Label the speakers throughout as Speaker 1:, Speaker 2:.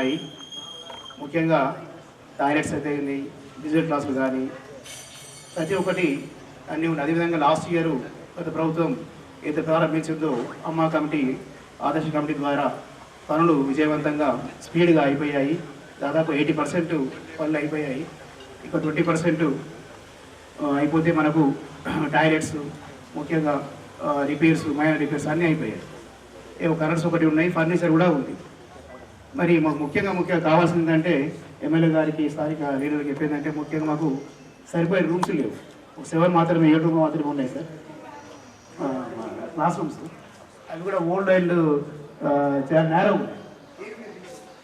Speaker 1: ఉన్నాయి. ముఖ్యంగా టాయిలెట్స్ అయితే డిజిటల్ క్లాసులు కానీ ప్రతి ఒక్కటి అన్నీ ఉన్నాయి. అదేవిధంగా లాస్ట్ ఇయర్ గత ప్రభుత్వం ఏదైతే ప్రారంభించిందో అమ్మా కమిటీ ఆదర్శ కమిటీ ద్వారా పనులు విజయవంతంగా స్పీడ్గా అయిపోయాయి. దాదాపు 80% పనులు అయిపోయాయి. ఇక 20% అయిపోతే మనకు టాయిలెట్స్ ముఖ్యంగా రిపేర్స్, మైనర్ రిపేర్స్ అన్నీ అయిపోయాయి. ఏవో కరెంట్స్ ఒకటి ఉన్నాయి, ఫర్నిచర్ కూడా ఉంది. మరి మాకు ముఖ్యంగా కావాల్సింది ఏంటంటే ఎమ్మెల్యే గారికి స్థానిక లీడర్కి చెప్పిందంటే ముఖ్యంగా మాకు సరిపోయిన రూమ్స్ లేవు. 7 మాత్రమే, 7 రూమ్ మాత్రమే ఉన్నాయి సార్ క్లాస్ రూమ్స్. అవి కూడా ఓల్డ్ అండ్ చాలా నేరో ఉన్నాయి.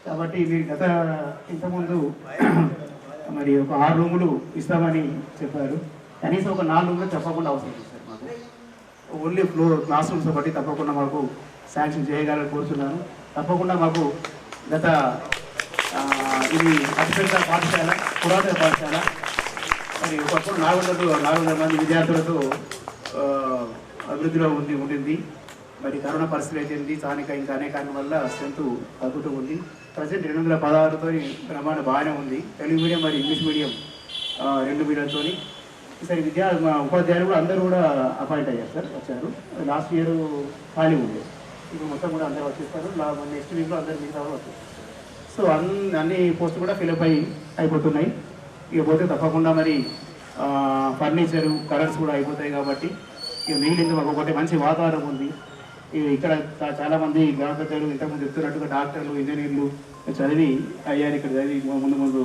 Speaker 1: కాబట్టి మీరు ఇంతకుముందు మరి ఒక 6 రూములు ఇస్తామని చెప్పారు. కనీసం ఒక 4 రూములు తప్పకుండా అవసరం సార్ మాకు. ఓన్లీ క్లాస్ రూమ్స్ ఒకటి తప్పకుండా మాకు శాంక్షన్ చేయగలని కోరుతున్నాను. తప్పకుండా మాకు ఇది అతిపెద్ద పాఠశాల, పురాతన పాఠశాల. మరి ఒకప్పుడు 400 మంది విద్యార్థులతో అభివృద్ధిలో ఉండింది. మరి కరోనా పరిస్థితి అయితే స్థానిక ఇంకా అనేక వల్ల స్ట్రెంత్ తగ్గుతూ ఉంది. ప్రజెంట్ 216తో ప్రమాణం బాగానే ఉంది. తెలుగు మీడియం మరి ఇంగ్లీష్ మీడియం 2 మీడియంతో. ఈసారి ఉపాధ్యాయులు కూడా అందరూ కూడా అపాయింట్ అయ్యారు సార్, వచ్చారు. లాస్ట్ ఇయర్ ఖాళీ ఉంది, ఇప్పుడు మొత్తం కూడా అందరూ వచ్చేస్తారు. నెక్స్ట్ వీక్లో అందరు మిగతా కూడా వచ్చారు. సో అన్ని పోస్టులు కూడా ఫిలప్ అయిపోతున్నాయి. ఇకపోతే తప్పకుండా మరి ఫర్నిచరు, కలర్స్ కూడా అయిపోతాయి. కాబట్టి ఇక మిగిలింది మాకు ఒకటి మంచి వాతావరణం ఉంది. ఇక్కడ చాలామంది గ్రామ పెద్దలు ఇంతకుముందు చెప్తున్నట్టుగా డాక్టర్లు, ఇంజనీర్లు చదివి అయ్యారు. ఇక్కడ చదివి ముందు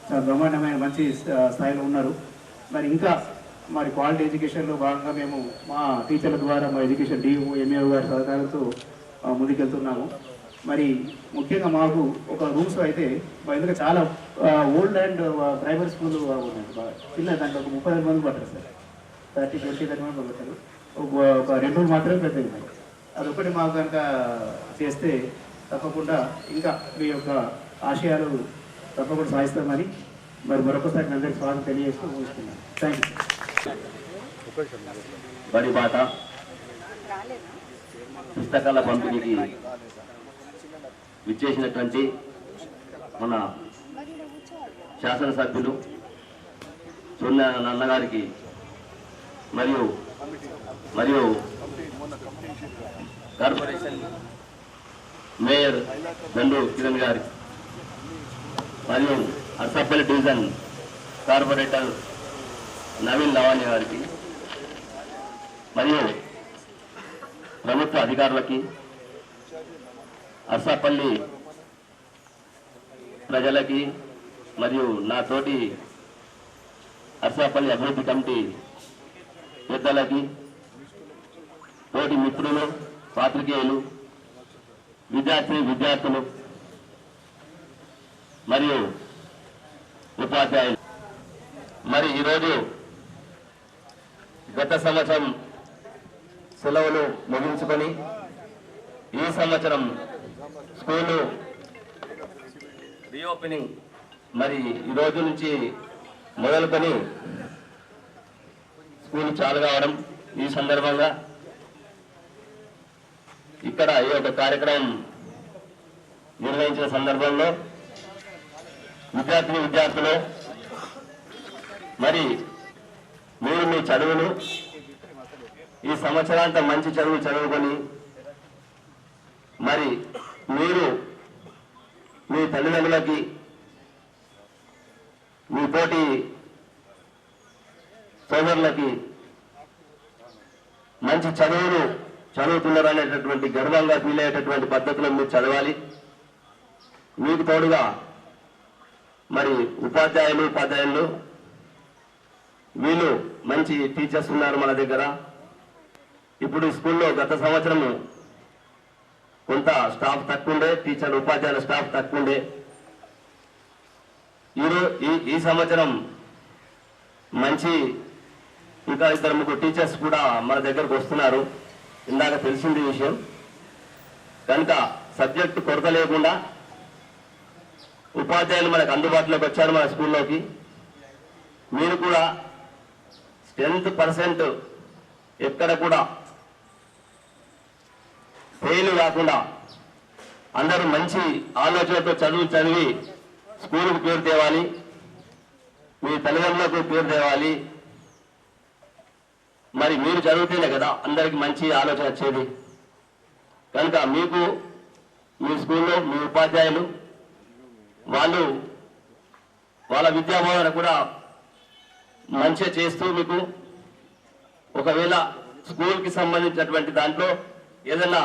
Speaker 1: చాలా బ్రహ్మాండమైన మంచి స్థాయిలో ఉన్నారు. మరి ఇంకా మరి క్వాలిటీ ఎడ్యుకేషన్లో భాగంగా మేము మా టీచర్ల ద్వారా మా ఎడ్యుకేషన్ డిఓ, ఎంఏఓ గారి సహకారంతో ముందుకెళ్తున్నాము. మరి ముఖ్యంగా మాకు ఒక రూమ్స్ అయితే ఎందుకంటే చాలా ఓల్డ్ అండ్ ప్రైమరీ స్కూల్ ఉన్నాయి. చిన్న దాంట్లో ఒక 30 మంది పట్టారు సార్, 30-20 మంది పడతారు. ఒక 2 రోజులు మాత్రమే పెద్దగా ఉన్నాయి. అదొకటి మాకు కనుక చేస్తే తప్పకుండా ఇంకా మీ యొక్క ఆశయాలు తప్పకుండా సాధిస్తామని మరి మరొకసారి అందరికీ స్వాగతం తెలియజేస్తూ ముగిస్తున్నాను. Thank you.
Speaker 2: బడి బాట పుస్తకాల పంపిణీకి విచ్చేసినటువంటి మన శాసనసభ్యులు సోనియా నన్నగారికి మరియు కార్పొరేషన్ మేయర్ దండు కిరణ్ గారికి మరియు అర్సపల్లి డివిజన్ కార్పొరేటర్ నవీన్ లవాణి గారికి మరియు ప్రభుత్వ అధికారులకి, అర్సపల్లి ప్రజలకి మరియు నా తోటి అర్సపల్లి అభివృద్ధి కమిటీ పెద్దలకి, తోటి మిత్రులు, పాత్రికేయులు, విద్యార్థులు మరియు ఉపాధ్యాయులు. మరి ఈరోజు గత సంవత్సరం సెలవులు ముగించుకొని ఈ సంవత్సరం స్కూలు రీఓపెనింగ్ మరి ఈరోజు నుంచి మొదలుకొని స్కూల్ చాలు కావడం, ఈ సందర్భంగా ఇక్కడ ఈ యొక్క కార్యక్రమం నిర్వహించిన సందర్భంలో విద్యార్థులు మరి మీరు మీ చదువులు ఈ సంవత్సరాంతా మంచి చదువులు చదువుకొని మరి మీరు మీ తల్లిదండ్రులకి, మీ తోటి సోదరులకి మంచి చదువులు చదువుతున్నారు అనేటటువంటి గర్వంగా ఫీల్ అయ్యేటటువంటి పద్ధతిలో మీరు చదవాలి. మీకు తోడుగా మరి ఉపాధ్యాయులు వీళ్ళు మంచి టీచర్స్ ఉన్నారు మన దగ్గర. ఇప్పుడు స్కూల్లో గత సంవత్సరము కొంత స్టాఫ్ తక్కువ ఉండే, ఉపాధ్యాయుల స్టాఫ్ తక్కువ ఉండే. ఈ సంవత్సరం మంచి ఇంకా 2-3 టీచర్స్ కూడా మన దగ్గరకు వస్తున్నారు. ఇందాక తెలిసింది విషయం కనుక సబ్జెక్టు కొరత లేకుండా ఉపాధ్యాయులు మనకు అందుబాటులోకి వచ్చారు మన స్కూల్లోకి. మీరు కూడా 10% ఎక్కడ కూడా ఫెయిల్ కాకుండా అందరూ మంచి ఆలోచనతో చదివి స్కూలుకు పేరు తేవాలి, మీ తల్లిదండ్రులకు పేరు తేవాలి. మరి మీరు చదివితేనే కదా అందరికి మంచి ఆలోచన వచ్చేది. కనుక మీకు మీ స్కూల్లో మీ ఉపాధ్యాయులు వాళ్ళ విద్యాబోధన కూడా మంచిగా చేస్తూ మీకు ఒకవేళ స్కూల్కి సంబంధించినటువంటి దాంట్లో ఏదైనా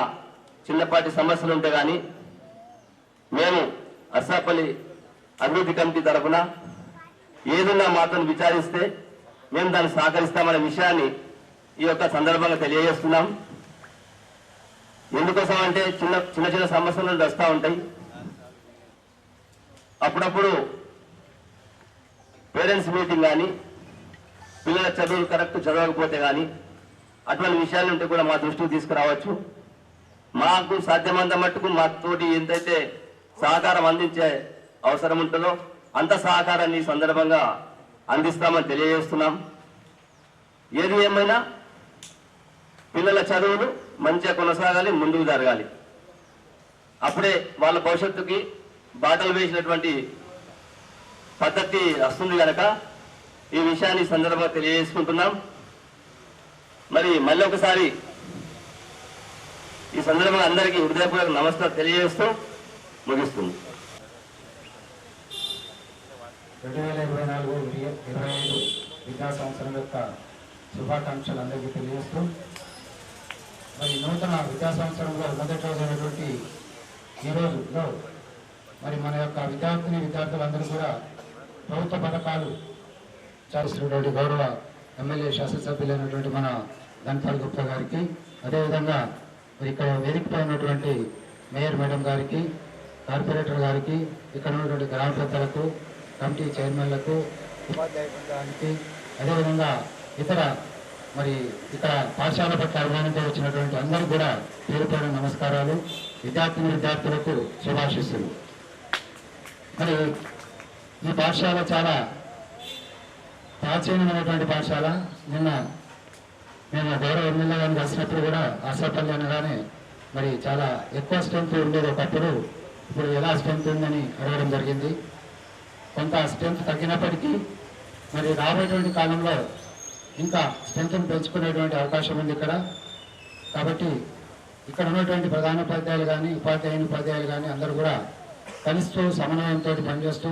Speaker 2: చిన్నపాటి సమస్యలు ఉంటే కానీ మేము అర్సాపల్లి అభివృద్ధి కమిటీ తరఫున ఏదైనా మాత్రం విచారిస్తే మేము దాన్ని సహకరిస్తామనే విషయాన్ని ఈ యొక్క సందర్భంగా తెలియజేస్తున్నాం. ఎందుకోసం అంటే చిన్న సమస్యలు వస్తూ ఉంటాయి. అప్పుడప్పుడు పేరెంట్స్ మీటింగ్ కానీ పిల్లల చదువులు కరెక్ట్ చదవకపోతే కానీ అటువంటి విషయాలు ఉంటే కూడా మా దృష్టికి తీసుకురావచ్చు. మాకు సాధ్యమంత మట్టుకు మాతోటి ఎంతైతే సహకారం అందించే అవసరం ఉంటుందో అంత సహకారాన్ని ఈ సందర్భంగా అందిస్తామని తెలియజేస్తున్నాం. ఏది ఏమైనా పిల్లల చదువులు మంచిగా కొనసాగాలి, ముందుకు జరగాలి. అప్పుడే వాళ్ళ భవిష్యత్తుకి బాటలు వేసినటువంటి పద్ధతి వస్తుంది కనుక ఈ విషయాన్ని సందర్భంగా తెలియజేసుకుంటున్నాం. మరి మళ్ళీ ఒకసారి ఈ సందర్భంగా అందరికీ హృదయపూర్వక నమస్కారం తెలియజేస్తూ ముగిస్తుంది.
Speaker 3: 2024-25 విద్యా సంవత్సరం యొక్క శుభాకాంక్షలు అందరికీ తెలియజేస్తూ మరి నూతన విద్యా సంవత్సరంలో మొదటి రోజైనటువంటి ఈ రోజులో మరి మన యొక్క విద్యార్థులందరూ కూడా ప్రభుత్వ పథకాలు చేస్తున్నటువంటి గౌరవ ఎమ్మెల్యే శాసనసభ్యులైనటువంటి మన ధన్పాల్ గుప్తా గారికి, అదేవిధంగా మరి ఇక్కడ వేదికపై ఉన్నటువంటి మేయర్ మేడం గారికి, కార్పొరేటర్ గారికి, ఇక్కడ ఉన్నటువంటి గ్రామ పెద్దలకు, కమిటీ చైర్మన్లకు, ఉపాధ్యాయ బృందానికి, అదేవిధంగా ఇతర మరి ఇక్కడ పాఠశాల పట్ల అభిమానంతో వచ్చినటువంటి అందరూ కూడా పేరు పేరు నమస్కారాలు. విద్యార్థులకు శుభాశిస్సులు. మరి ఈ పాఠశాల చాలా ప్రాచీనమైనటువంటి పాఠశాల. నిన్న మేము గౌరవ ఎమ్మెల్యే గారిని కలిసినప్పుడు కూడా ఆశాపల్లి అనగానే మరి చాలా ఎక్కువ స్ట్రెంత్ ఉండేది ఒకప్పుడు. ఇప్పుడు ఎలా స్ట్రెంత్ ఉందని అడగడం జరిగింది. కొంత స్ట్రెంత్ తగ్గినప్పటికీ మరి రాబోయేటువంటి కాలంలో ఇంకా స్ట్రెంత్ను పెంచుకునేటువంటి అవకాశం ఉంది ఇక్కడ. కాబట్టి ఇక్కడ ఉన్నటువంటి ప్రధానోపాధ్యాయులు కానీ ఉపాధ్యాయులు కానీ అందరూ కూడా కలుస్తూ సమన్వయంతో పనిచేస్తూ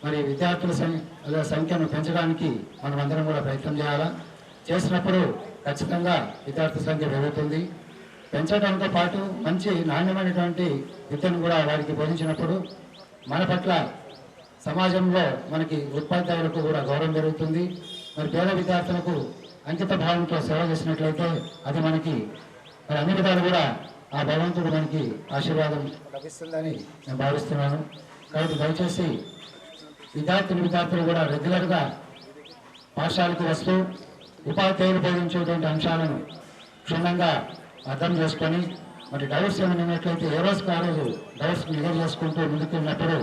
Speaker 3: మరి విద్యార్థుల సంఖ్యను పెంచడానికి మనం అందరం కూడా ప్రయత్నం చేయాలా. చేసినప్పుడు ఖచ్చితంగా విద్యార్థుల సంఖ్య పెరుగుతుంది. పెంచడంతో పాటు మంచి నాణ్యమైనటువంటి విద్యను కూడా వారికి బోధించినప్పుడు మన పట్ల సమాజంలో మనకి ఉపాధ్యాయులకు కూడా గౌరవం పెరుగుతుంది. మరి పేద విద్యార్థులకు అంకిత భావంతో సేవ చేసినట్లయితే అది మనకి మరి అన్ని విధాలు కూడా ఆ భగవంతుడు మనకి ఆశీర్వాదం లభిస్తుందని నేను భావిస్తున్నాను. కాబట్టి దయచేసి విద్యార్థులు కూడా రెగ్యులర్గా పాఠశాలకు వస్తూ ఉపాధ్యాయులు బోధించేటువంటి అంశాలను క్షుణ్ణంగా అర్థం చేసుకొని మరి డౌట్స్ ఏమైనా ఉన్నట్లయితే ఏ రోజుకి ఆ రోజు డౌట్స్ క్లియర్ చేసుకుంటూ ముందుకెళ్ళినప్పుడు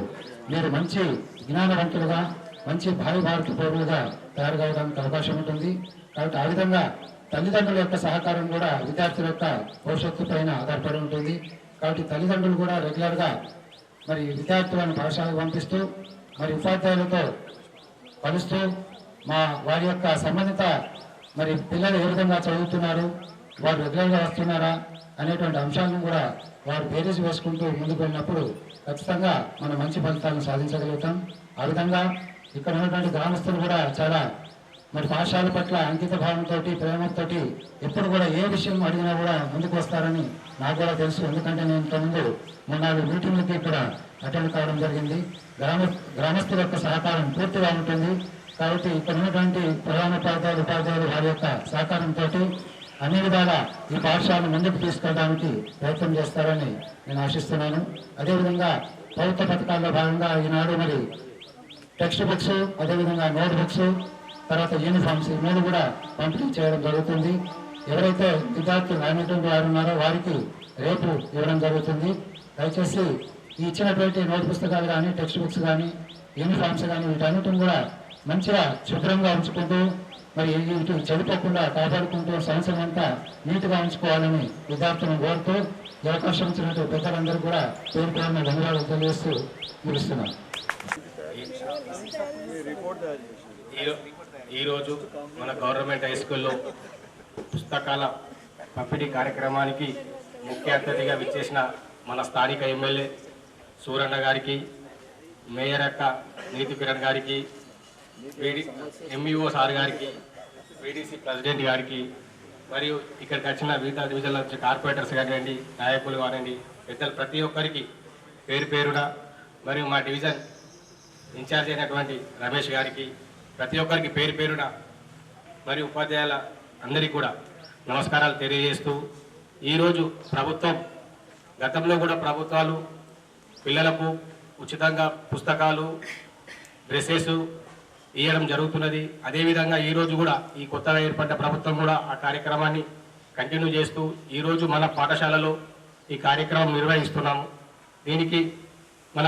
Speaker 3: మీరు మంచి జ్ఞానవంతులుగా మంచి భారత పౌరులుగా తయారు కావడానికి అవకాశం ఉంటుంది. కాబట్టి ఆ విధంగా తల్లిదండ్రుల యొక్క సహకారం కూడా విద్యార్థుల యొక్క భవిష్యత్తు పైన ఆధారపడి ఉంటుంది. కాబట్టి తల్లిదండ్రులు కూడా రెగ్యులర్గా మరి విద్యార్థులను పాఠశాలకు పంపిస్తూ మరి ఉపాధ్యాయులతో కలుస్తూ వారి యొక్క సంబంధిత మరి పిల్లలు ఏ విధంగా చదువుతున్నారు, వారు రెగ్యులర్గా వస్తున్నారా అనేటువంటి అంశాలను కూడా వారు బేరీజ్ వేసుకుంటూ ముందుకు వెళ్ళినప్పుడు ఖచ్చితంగా మనం మంచి ఫలితాలను సాధించగలుగుతాం. ఆ విధంగా ఇక్కడ ఉన్నటువంటి గ్రామస్తులు కూడా చాలా మరి పాఠశాల పట్ల అంకిత భావంతో ప్రేమతో ఎప్పుడు కూడా ఏ విషయం అడిగినా కూడా ముందుకు వస్తారని నాకు కూడా తెలుసు. ఎందుకంటే నేను ఇంతకుముందు 3-4 మీటింగ్లకి ఇక్కడ అటెండ్ కావడం జరిగింది. గ్రామస్తుల యొక్క సహకారం పూర్తిగా ఉంటుంది. కాబట్టి ఇక్కడ ఉన్నటువంటి ఉపాధ్యాయులు వారి యొక్క సహకారంతో అన్ని విధాలా ఈ పాఠశాలను ముందుకు తీసుకెళ్ళడానికి ప్రయత్నం చేస్తారని నేను ఆశిస్తున్నాను. అదేవిధంగా ప్రభుత్వ పథకాల్లో భాగంగా ఈనాడు మరి టెక్స్ట్ బుక్స్, అదేవిధంగా నోట్ బుక్స్, తర్వాత యూనిఫామ్స్ ఈ 3 కూడా పంపిణీ చేయడం జరుగుతుంది. ఎవరైతే విద్యార్థులు రానటువంటి వారు ఉన్నారో వారికి రేపు ఇవ్వడం జరుగుతుంది. దయచేసి ఈ ఇచ్చినటువంటి నోట్ పుస్తకాలు కానీ టెక్స్ట్ బుక్స్ కానీ యూనిఫామ్స్ కానీ వీటన్నిటిని కూడా మంచిగా శుభ్రంగా ఉంచుకుంటూ మరి వీటిని చెడిపోకుండా కాపాడుకుంటూ సంవత్సరం అంతా నీట్గా ఉంచుకోవాలని విద్యార్థులను కోరుతూ ఈ అవకాశం ఇచ్చినట్టు పెద్దలందరూ కూడా పేరు పేరున ధన్యవాదాలు తెలియజేస్తూ ముగిస్తున్నాను.
Speaker 4: ఈరోజు మన గవర్నమెంట్ హై స్కూల్లో పుస్తకాల పంపిణీ కార్యక్రమానికి ముఖ్య అతిథిగా విచ్చేసిన మన స్థానిక ఎమ్మెల్యే సూరన్న గారికి, మేయర్ అక్క నీతి కిరణ్ గారికి, ఎంఈఓ సార్ గారికి, వీడీసీ ప్రెసిడెంట్ గారికి, మరియు ఇక్కడికి వచ్చిన వివిధ డివిజన్ల నుంచి కార్పొరేటర్స్ కానివ్వండి, నాయకులు కానివ్వండి, పెద్దలు ప్రతి ఒక్కరికి పేరు పేరున, మరియు మా డివిజన్ ఇన్ఛార్జ్ అయినటువంటి రమేష్ గారికి ప్రతి ఒక్కరికి పేరు పేరున మరియు ఉపాధ్యాయుల అందరికీ కూడా నమస్కారాలు తెలియజేస్తూ, ఈరోజు ప్రభుత్వం గతంలో కూడా ప్రభుత్వాలు పిల్లలకు ఉచితంగా పుస్తకాలు, డ్రెస్సెస్ ఇవ్వడం జరుగుతున్నది. అదేవిధంగా ఈరోజు కూడా ఈ కొత్తగా ఏర్పడ్డ ప్రభుత్వం కూడా ఆ కార్యక్రమాన్ని కంటిన్యూ చేస్తూ ఈరోజు మన పాఠశాలలో ఈ కార్యక్రమం నిర్వహిస్తున్నాము. దీనికి మన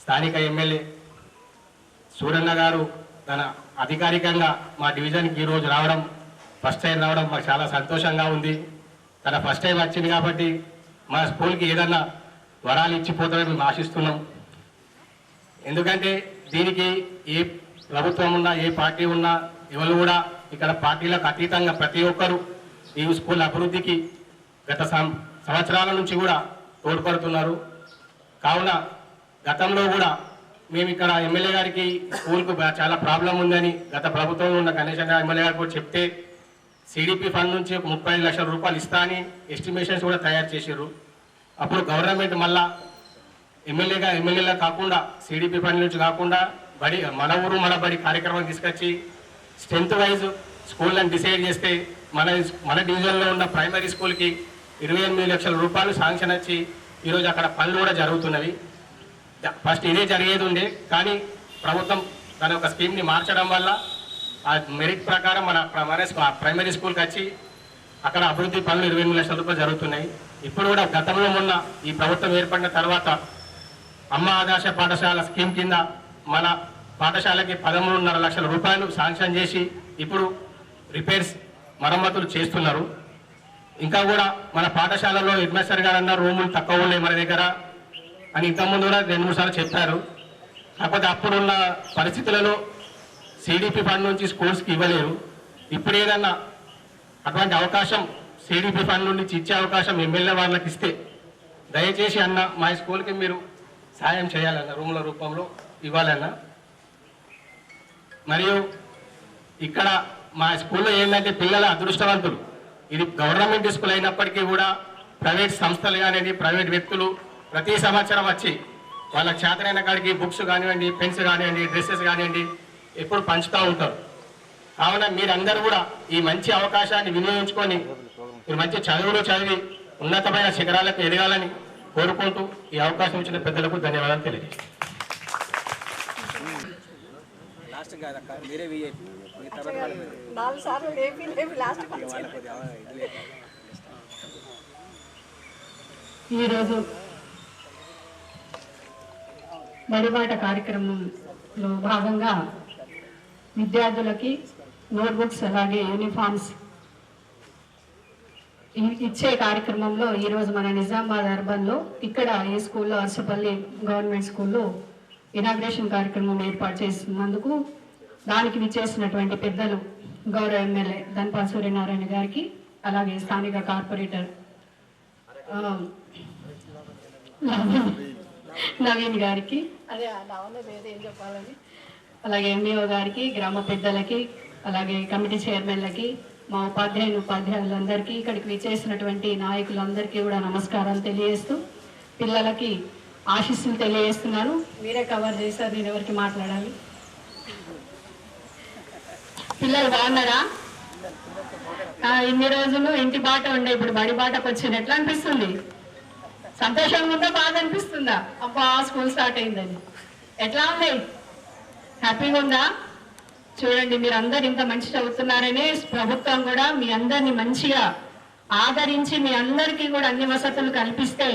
Speaker 4: స్థానిక ఎమ్మెల్యే సూరన్న గారు తన అధికారికంగా మా డివిజన్కి ఈరోజు రావడం, ఫస్ట్ టైం రావడం మాకు చాలా సంతోషంగా ఉంది. తన ఫస్ట్ టైం వచ్చింది కాబట్టి మా స్కూల్కి ఏదన్నా వరాలు ఇచ్చిపోతామని మేము ఆశిస్తున్నాం. ఎందుకంటే దీనికి ఏ ప్రభుత్వం ఉన్నా, ఏ పార్టీ ఉన్నా, ఎవరు కూడా ఇక్కడ పార్టీలకు అతీతంగా ప్రతి ఒక్కరూ ఈ స్కూల్ అభివృద్ధికి గత సంవత్సరాల నుంచి కూడా తోడ్పడుతున్నారు. కావున గతంలో కూడా మేము ఇక్కడ ఎమ్మెల్యే గారికి స్కూల్కు చాలా ప్రాబ్లం ఉందని గత ప్రభుత్వంలో ఉన్న గణేష్ ఎమ్మెల్యే గారికి కూడా చెప్తే సిడిపి ఫండ్ నుంచి 35 లక్షల రూపాయలు ఇస్తా అని ఎస్టిమేషన్స్ కూడా తయారు చేశారు. అప్పుడు గవర్నమెంట్ మళ్ళా ఎమ్మెల్యేలా కాకుండా సిడిపి ఫండ్ నుంచి కాకుండా బడి మన ఊరు మన బడి కార్యక్రమం తీసుకొచ్చి స్ట్రెంత్ వైజ్ స్కూళ్ళని డిసైడ్ చేస్తే మన డివిజన్లో ఉన్న ప్రైమరీ స్కూల్కి 28 లక్షల రూపాయలు శాంక్షన్ వచ్చి ఈరోజు అక్కడ పనులు కూడా జరుగుతున్నవి. ఫస్ట్ ఇదే జరిగేది ఉండే, కానీ ప్రభుత్వం తన ఒక స్కీమ్ని మార్చడం వల్ల ఆ మెరిట్ ప్రకారం మన ప్రైమరీ స్కూల్కి వచ్చి అక్కడ అభివృద్ధి పనులు 28 లక్షల రూపాయలు జరుగుతున్నాయి. ఇప్పుడు కూడా గతంలో మొన్న ఈ ప్రభుత్వం ఏర్పడిన తర్వాత అమ్మ ఆదర్శ పాఠశాల స్కీమ్ కింద మన పాఠశాలకి 13.5 లక్షల రూపాయలు శాంక్షన్ చేసి ఇప్పుడు రిపేర్స్ మరమ్మతులు చేస్తున్నారు. ఇంకా కూడా మన పాఠశాలలో హెడ్ మాస్టర్ గారు అన్న రూములు తక్కువ ఉన్నాయి మన దగ్గర అని ఇంతకుముందు కూడా 2-3 సార్లు చెప్పారు. కాకపోతే అప్పుడున్న పరిస్థితులలో సిడిపి ఫండ్ నుంచి స్కూల్స్కి ఇవ్వలేరు. ఇప్పుడు ఏదన్నా అటువంటి అవకాశం సిడిపి ఫండ్ నుంచి ఇచ్చే అవకాశం ఎమ్మెల్యే వాళ్ళకి ఇస్తే దయచేసి అన్న మా స్కూల్కి మీరు సాయం చేయాలన్న, రూముల రూపంలో ఇవ్వాలన్న. మరియు ఇక్కడ మా స్కూల్లో ఏంటంటే పిల్లల అదృష్టవంతులు, ఇది గవర్నమెంట్ స్కూల్ అయినప్పటికీ కూడా ప్రైవేట్ సంస్థలు కానివ్వండి, ప్రైవేట్ వ్యక్తులు ప్రతి సంవత్సరం వచ్చి వాళ్ళకి చేతనైన కాడికి బుక్స్ కానివ్వండి, పెన్స్ కానివ్వండి, డ్రెస్సెస్ కానివ్వండి ఎప్పుడు పంచుతూ ఉంటారు. కావున మీరందరూ కూడా ఈ మంచి అవకాశాన్ని వినియోగించుకొని మీరు మంచి చదువులు చదివి ఉన్నతమైన శిఖరాలకు ఎదగాలని కోరుకుంటూ ఈ అవకాశం ఇచ్చిన పెద్దలకు ధన్యవాదాలు తెలియజేస్తాను.
Speaker 5: ఈరోజు బడిబాట కార్యక్రమంలో భాగంగా విద్యార్థులకి నోట్బుక్స్ అలాగే యూనిఫామ్స్ ఇచ్చే కార్యక్రమంలో ఈరోజు మన నిజామాబాద్ అర్బన్లో ఇక్కడ ఈ స్కూల్లో అర్సపల్లి గవర్నమెంట్ స్కూల్లో ఇనాగ్రేషన్ కార్యక్రమం ఏర్పాటు చేసినందుకు దానికి విచ్చేసినటువంటి పెద్దలు గౌరవ ఎమ్మెల్యే ధన్పాల్ సూర్యనారాయణ గారికి, అలాగే స్థానిక కార్పొరేటర్ నవీన్ గారికి, అదే ఏం చెప్పాలని, అలాగే ఎంఈఓ గారికి, గ్రామ పెద్దలకి, అలాగే కమిటీ చైర్మన్లకి, మా ఉపాధ్యాయులందరికీ, ఇక్కడికి విచ్చేసినటువంటి నాయకులందరికీ కూడా నమస్కారాలు తెలియజేస్తూ పిల్లలకి ఆశీస్సులు తెలియజేస్తున్నాను. మీరే కవర్ చేశారు, నేను ఎవరికి మాట్లాడాలి. పిల్లలు బాగున్నారా? ఇన్ని రోజులు ఇంటి బాట ఉండే, ఇప్పుడు బడి బాటకు వచ్చింది. ఎట్లా అనిపిస్తుంది? సంతోషంగా ఉందా, బాగా అనిపిస్తుందా? అబ్బా స్కూల్ స్టార్ట్ అయిందని. ఎట్లా ఉంది? హ్యాపీగా ఉందా? చూడండి, మీరు అందరు ఇంత మంచి చదువుతున్నారనే ప్రభుత్వం కూడా మీ అందరినీ మంచిగా ఆదరించి మీ అందరికీ కూడా అన్ని వసతులు కల్పిస్తే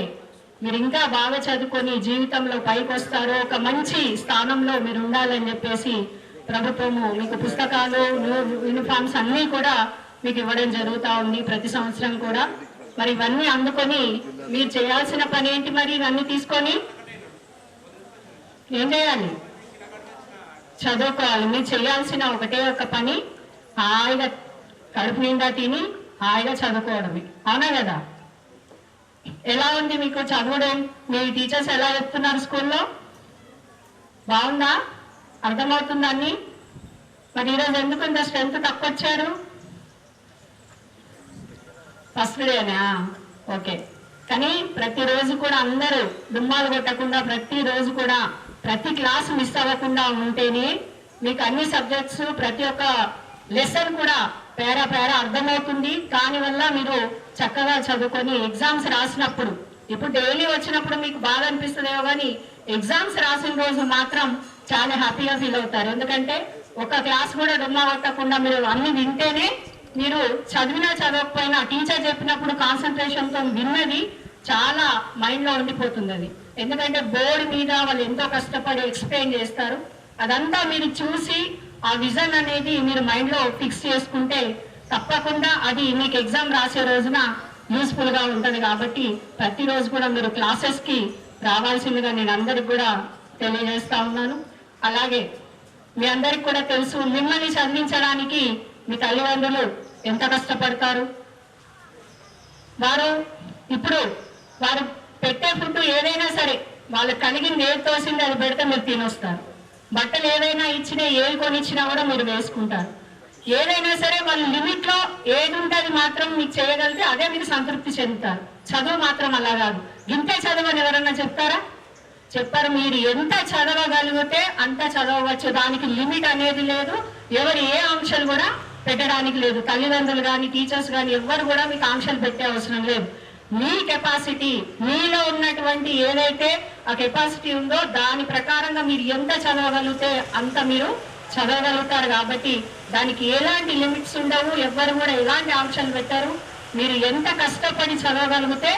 Speaker 5: మీరు ఇంకా బాగా చదువుకొని జీవితంలో పైకి వస్తారు, ఒక మంచి స్థానంలో మీరు ఉండాలని చెప్పేసి ప్రభుత్వము మీకు పుస్తకాలు, యూనిఫామ్స్ అన్నీ కూడా మీకు ఇవ్వడం జరుగుతూ ఉంది. ప్రతి సంవత్సరం కూడా మరి ఇవన్నీ అందుకొని మీరు చేయాల్సిన పని ఏంటి? మరి ఇవన్నీ తీసుకొని ఏం చేయాలి? చదువుకోవాలి. మీరు చేయాల్సిన ఒకటే ఒక పని, హాయిగా కడుపు నిండా తిని హాయిగా చదువుకోవడమే. అవునా కదా? ఎలా ఉంది మీకు చదవడం? మీ టీచర్స్ ఎలా చెప్తున్నారు స్కూల్లో? బాగుందా? అర్థమవుతుందా అన్ని? మరి ఈరోజు ఎందుకు ఇంత స్ట్రెంత్ తక్కువ వచ్చారు? ఫస్ట్ డేనా? ఓకే. కానీ ప్రతిరోజు కూడా అందరూ దుమ్మాలు కొట్టకుండా ప్రతిరోజు కూడా ప్రతి క్లాస్ మిస్ అవ్వకుండా ఉంటేనే మీకు అన్ని సబ్జెక్ట్స్ ప్రతి ఒక్క లెసన్ కూడా పేరా అర్థమవుతుంది. దానివల్ల మీరు చక్కగా చదువుకొని ఎగ్జామ్స్ రాసినప్పుడు, ఇప్పుడు డైలీ వచ్చినప్పుడు మీకు బాగా అనిపిస్తుందేమో కానీ ఎగ్జామ్స్ రాసిన రోజు మాత్రం చాలా హ్యాపీగా ఫీల్ అవుతారు. ఎందుకంటే ఒక క్లాస్ కూడా డుమ్మా కొట్టకుండా మీరు అన్ని వింటేనే మీరు చదివినా చదవకపోయినా టీచర్ చెప్పినప్పుడు కాన్సన్ట్రేషన్తో విన్నది చాలా మైండ్లో ఉండిపోతుంది అది. ఎందుకంటే బోర్డు మీద వాళ్ళు ఎంతో కష్టపడి ఎక్స్ప్లెయిన్ చేస్తారు. అదంతా మీరు చూసి ఆ విజన్ అనేది మీరు మైండ్లో ఫిక్స్ చేసుకుంటే తప్పకుండా అది మీకు ఎగ్జామ్ రాసే రోజున యూస్ఫుల్గా ఉంటుంది. కాబట్టి ప్రతిరోజు కూడా మీరు క్లాసెస్కి రావాల్సిందిగా నేను అందరికి కూడా తెలియజేస్తా ఉన్నాను. అలాగే మీ అందరికి కూడా తెలుసు, మిమ్మల్ని చదివించడానికి మీ తల్లిదండ్రులు ఎంత కష్టపడతారు. ఇప్పుడు వారు పెట్టే ఫుడ్ ఏదైనా సరే వాళ్ళకి కలిగింది ఏది తోసింది అది పెడితే మీరు తినొస్తారు. బట్టలు ఏదైనా ఇచ్చినా ఏది కొనిచ్చినా కూడా మీరు వేసుకుంటారు. ఏదైనా సరే వాళ్ళ లిమిట్లో ఏది ఉంటుంది మాత్రం మీకు చేయగలిగితే అదే మీరు సంతృప్తి చెందుతారు. చదువు మాత్రం అలా కాదు. ఇంతే చదవని ఎవరన్నా చెప్తారా? చెప్పారు. మీరు ఎంత చదవగలిగితే అంత చదవచ్చు. దానికి లిమిట్ అనేది లేదు. ఎవరు ఏ ఆంక్షలు కూడా పెట్టడానికి లేదు. తల్లిదండ్రులు కానీ టీచర్స్ కానీ ఎవ్వరు కూడా మీకు ఆంక్షలు పెట్టే అవసరం లేదు. మీ కెపాసిటీ, మీలో ఉన్నటువంటి ఏదైతే ఆ కెపాసిటీ ఉందో దాని ప్రకారంగా మీరు ఎంత చదవగలిగితే అంత మీరు చదవగలుగుతారు. కాబట్టి దానికి ఎలాంటి లిమిట్స్ ఉండవు. ఎవ్వరు కూడా ఎలాంటి ఆంక్షలు పెట్టారు. మీరు ఎంత కష్టపడి చదవగలిగితే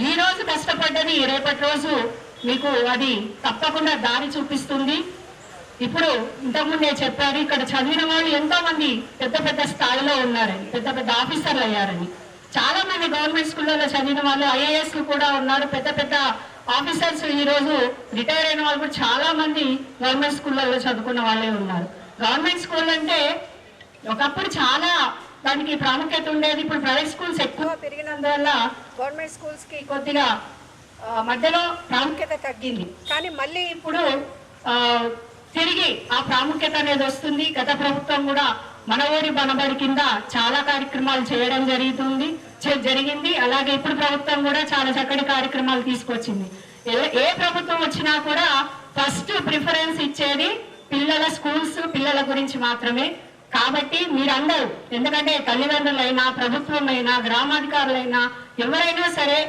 Speaker 5: ఈ రోజు కష్టపడ్డది రేపటి రోజు మీకు అది తప్పకుండా దారి చూపిస్తుంది. ఇప్పుడు ఇంతకుముందే చెప్పారు, ఇక్కడ చదివిన వాళ్ళు ఎంతో మంది పెద్ద స్థాయిలో ఉన్నారని, పెద్ద ఆఫీసర్లు అయ్యారని. చాలా మంది గవర్నమెంట్ స్కూళ్ళలో చదివిన వాళ్ళు ఐఏఎస్లు కూడా ఉన్నారు. పెద్ద ఆఫీసర్స్ ఈ రోజు రిటైర్ అయిన వాళ్ళు కూడా చాలా మంది గవర్నమెంట్ స్కూళ్ళలో చదువుకున్న వాళ్ళే ఉన్నారు. గవర్నమెంట్ స్కూల్ అంటే ఒకప్పుడు చాలా దానికి ప్రాముఖ్యత ఉండేది. ఇప్పుడు ప్రైవేట్ స్కూల్స్ ఎక్కువ పెరిగినందువల్ల గవర్నమెంట్ స్కూల్స్ కి కొద్దిగా మధ్యలో ప్రాముఖ్యత తగ్గింది. కానీ మళ్ళీ ఇప్పుడు తిరిగి ఆ ప్రాముఖ్యత అనేది వస్తుంది. గత ప్రభుత్వం కూడా మన ఊరి మనబడి కింద చాలా కార్యక్రమాలు చేయడం జరిగింది. అలాగే ఇప్పుడు ప్రభుత్వం కూడా చాలా చక్కటి కార్యక్రమాలు తీసుకొచ్చింది. ఏ ప్రభుత్వం వచ్చినా కూడా ఫస్ట్ ప్రిఫరెన్స్ ఇచ్చేది పిల్లల స్కూల్స్, పిల్లల గురించి మాత్రమే. కాబట్టి మీరందరూ, ఎందుకంటే తల్లిదండ్రులైనా, ప్రభుత్వమైనా, గ్రామాధికారులైనా, ఎవరైనా సరే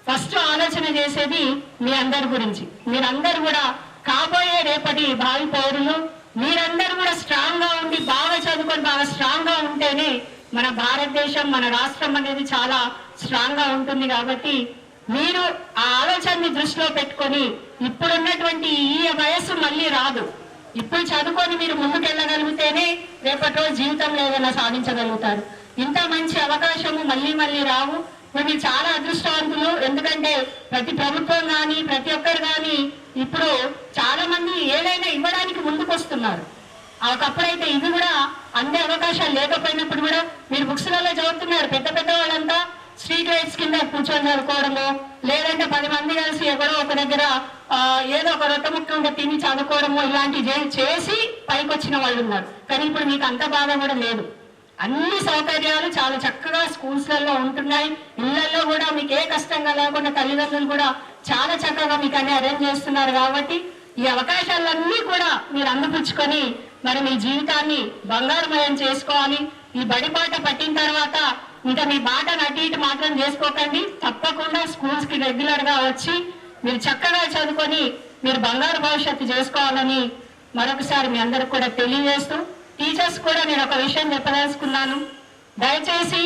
Speaker 5: ఫస్ట్ ఆలోచన చేసేది మీ అందరి గురించి. మీరందరూ కూడా కాబోయే రేపటి భావి పౌరులు. మీరందరూ కూడా స్ట్రాంగ్ గా ఉండి బాగా చదువుకొని బాగా స్ట్రాంగ్ గా ఉంటేనే మన భారతదేశం, మన రాష్ట్రం అనేది చాలా స్ట్రాంగ్ గా ఉంటుంది. కాబట్టి మీరు ఆ ఆలోచనని దృష్టిలో పెట్టుకొని ఇప్పుడున్నటువంటి ఈ వయస్సు మళ్ళీ రాదు. ఇప్పుడు చదువుకొని మీరు ముందుకెళ్ళగలిగితేనే రేపటి రోజు జీవితంలో ఏదైనా సాధించగలుగుతారు. ఇంత మంచి అవకాశము మళ్ళీ రావు. మీరు చాలా అదృష్టవంతులు. ఎందుకంటే ప్రతి ప్రభుత్వం కానీ ప్రతి ఒక్కరు కానీ ఇప్పుడు చాలా మంది ఏదైనా ఇవ్వడానికి ముందుకు వస్తున్నారు. ఒకప్పుడైతే ఇది కూడా అందే అవకాశాలు లేకపోయినప్పుడు కూడా మీరు బుక్స్లలో చదువుతున్నారు. పెద్ద వాళ్ళంతా స్ట్రీట్ లైట్స్ కింద కూర్చొని చదువుకోవడము, లేదంటే 10 మంది కలిసి ఎక్కడో ఒక దగ్గర ఏదో ఒక రొట్టె ముక్క ఉంటే తిని చదువుకోవడము, ఇలాంటివి చేసి పైకి వచ్చిన వాళ్ళు ఉన్నారు. కానీ ఇప్పుడు మీకు అంత బాధ కూడా లేదు. అన్ని సౌకర్యాలు చాలా చక్కగా స్కూల్స్లలో ఉంటున్నాయి. ఇళ్లలో కూడా మీకు ఏ కష్టంగా లేకుండా తల్లిదండ్రులు కూడా చాలా చక్కగా మీకు అన్ని అరేంజ్ చేస్తున్నారు. కాబట్టి ఈ అవకాశాలన్నీ కూడా మీరు అందిపుచ్చుకొని మరి మీ జీవితాన్ని బంగారుమయం చేసుకోవాలి. ఈ బడిబాట పట్టిన తర్వాత ఇంకా మీ బాటను అటు ఇటు మాత్రం చేసుకోకండి. తప్పకుండా స్కూల్స్ కి రెగ్యులర్ గా వచ్చి మీరు చక్కగా చదువుకొని మీరు బంగారు భవిష్యత్తు చేసుకోవాలని మరొకసారి మీ అందరికి కూడా తెలియజేస్తూ, టీచర్స్ కూడా నేను ఒక విషయం చెప్పదలుచుకున్నాను. దయచేసి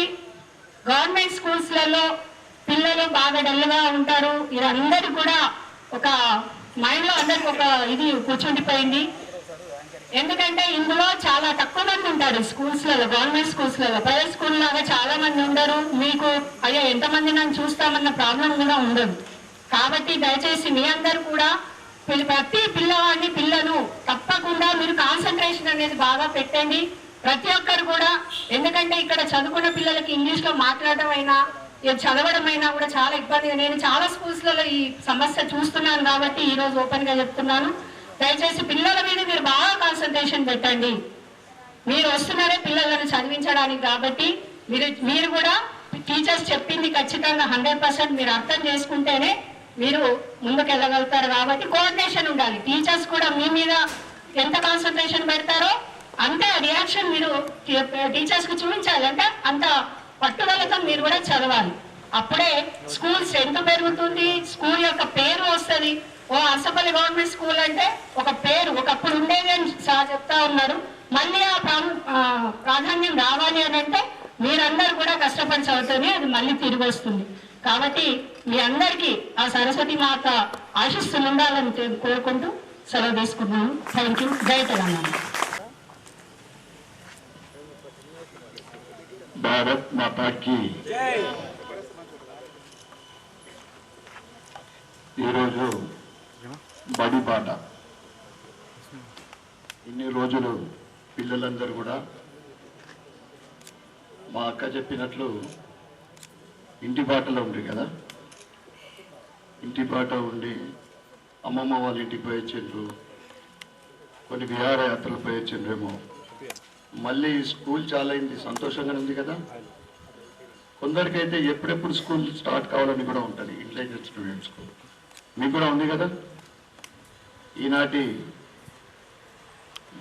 Speaker 5: గవర్నమెంట్ స్కూల్స్లలో పిల్లలు బాగా డల్గా ఉంటారు. ఇదందరూ కూడా ఒక మైండ్లో అందరికి ఒక ఇది కూర్చుండిపోయింది. ఎందుకంటే ఇందులో చాలా తక్కువ మంది ఉంటారు స్కూల్స్లలో, గవర్నమెంట్ స్కూల్స్లలో. ప్రైవేట్ స్కూల్ లాగా చాలా మంది ఉండరు. మీకు అయ్యో ఎంతమంది నన్ను చూస్తామన్న ప్రాబ్లం కూడా ఉండదు. కాబట్టి దయచేసి మీ అందరూ కూడా ప్రతి పిల్లవాడిని పిల్లను తప్పకుండా మీరు కాన్సన్ట్రేషన్ అనేది బాగా పెట్టండి ప్రతి ఒక్కరు కూడా. ఎందుకంటే ఇక్కడ చదువుకున్న పిల్లలకి ఇంగ్లీష్లో మాట్లాడడం అయినా చదవడం అయినా కూడా చాలా ఇబ్బందిగా, నేను చాలా స్కూల్స్లలో ఈ సమస్య చూస్తున్నాను కాబట్టి ఈరోజు ఓపెన్గా చెప్తున్నాను. దయచేసి పిల్లల మీద మీరు బాగా కాన్సన్ట్రేషన్ పెట్టండి. మీరు వస్తున్నారే పిల్లలను చదివించడానికి కాబట్టి మీరు కూడా టీచర్స్ చెప్పింది ఖచ్చితంగా 100% మీరు అర్థం చేసుకుంటేనే మీరు ముందుకు వెళ్ళగలుగుతారు. కాబట్టి కోఆర్డినేషన్ ఉండాలి. టీచర్స్ కూడా మీ మీద ఎంత కాన్సన్ట్రేషన్ పెడతారో అంతే రియాక్షన్ మీరు టీచర్స్కి చూపించాలి. అంటే అంత పట్టుదలతో మీరు కూడా చదవాలి. అప్పుడే స్కూల్ స్ట్రెంత్ పెరుగుతుంది, స్కూల్ యొక్క పేరు వస్తుంది. ఓ అరసపల్లి గవర్నమెంట్ స్కూల్ అంటే ఒక పేరు ఒకప్పుడు ఉండేది అని సార్ చెప్తా ఉన్నారు. మళ్ళీ ఆ ప్రాధాన్యం రావాలి అని అంటే మీరందరూ కూడా కష్టపడి చదువుతూనే అది మళ్ళీ తిరిగి వస్తుంది. కాబట్టి మీ అందరికీ ఆ సరస్వతి మాత ఆశిస్తులు ఉండాలని కోరుకుంటూ సెలవు తీసుకున్నాను. Thank you. జై తెలంగాణ.
Speaker 6: భారత్ మాతాకి ఈరోజు బడి బాట. ఇన్ని రోజులు పిల్లలందరూ కూడా మా అక్క చెప్పినట్లు ఇంటి బాటలో ఉండి కదా, ఇంటి బాట ఉండి అమ్మమ్మ వాళ్ళ ఇంటికి పోయి వచ్చిండ్రు, కొన్ని విహారయాత్రలు పోయి వచ్చిండ్రేమో. మళ్ళీ స్కూల్ చాలా అయింది, సంతోషంగానే ఉంది కదా. కొందరికైతే ఎప్పుడెప్పుడు స్కూల్ స్టార్ట్ కావాలని కూడా ఉంటుంది ఇంటెలిజెంట్ స్టూడెంట్స్కు. మీకు కూడా ఉంది కదా. ఈనాటి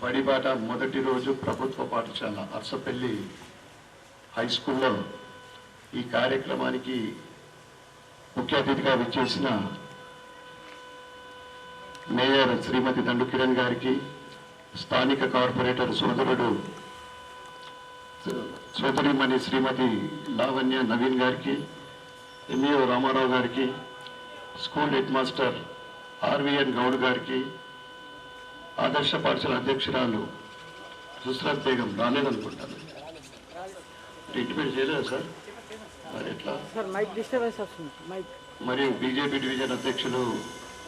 Speaker 6: బడిబాట మొదటి రోజు ప్రభుత్వ పాఠశాల అర్సపల్లి హై స్కూల్లో ఈ కార్యక్రమానికి ముఖ్య అతిథిగా విచ్చేసిన మేయర్ శ్రీమతి దండు కిరణ్ గారికి, స్థానిక కార్పొరేటర్ సోదరిమణి శ్రీమతి లావణ్య నవీన్ గారికి, ఎంఈఓ రామారావు గారికి, స్కూల్ హెడ్ మాస్టర్ ఆర్విఎన్ గౌడ్ గారికి, ఆదర్శ పాఠశాల అధ్యక్షురాలు సుస్రత్ బేగం రాలేదనుకుంటాను, ట్రీట్మెంట్ చేయలేదు సార్, మరి ఎట్లా, మరియు బీజేపీ డివిజన్ అధ్యక్షులు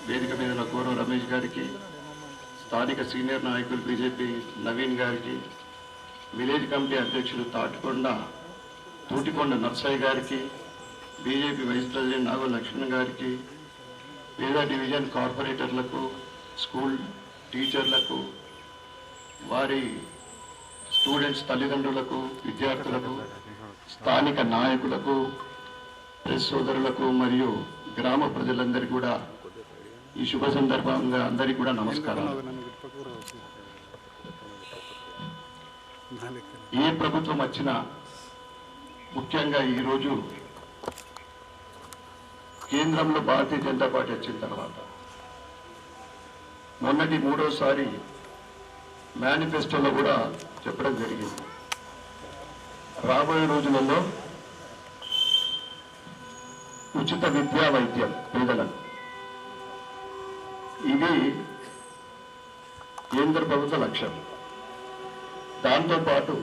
Speaker 6: వేదిక మీద ఉన్న కోరం రమేష్ గారికి, స్థానిక సీనియర్ నాయకులు బీజేపీ నవీన్ గారికి, విలేజ్ కమిటీ అధ్యక్షులు తూటికొండ నర్సయ్య గారికి, బీజేపీ వైస్ ప్రెసిడెంట్ నాగో లక్ష్మణ్ గారికి, వివిధ డివిజన్ కార్పొరేటర్లకు, స్కూల్ టీచర్లకు, వారి స్టూడెంట్స్ తల్లిదండ్రులకు, విద్యార్థులకు, స్థానిక నాయకులకు, ప్రెస్ సోదరులకు మరియు గ్రామ ప్రజలందరికీ కూడా ఈ శుభ సందర్భంగా అందరికీ కూడా నమస్కారం. ఏ ప్రభుత్వం వచ్చినా ముఖ్యంగా ఈరోజు కేంద్రంలో భారతీయ జనతా పార్టీ వచ్చిన తర్వాత మొన్నటి మూడోసారి మేనిఫెస్టోలో కూడా చెప్పడం జరిగింది, రాబోయే రోజులలో ఉచిత విద్యా వైద్యం పేదలకు. ఇది కేంద్ర ప్రభుత్వ లక్ష్యం. దాంతోపాటు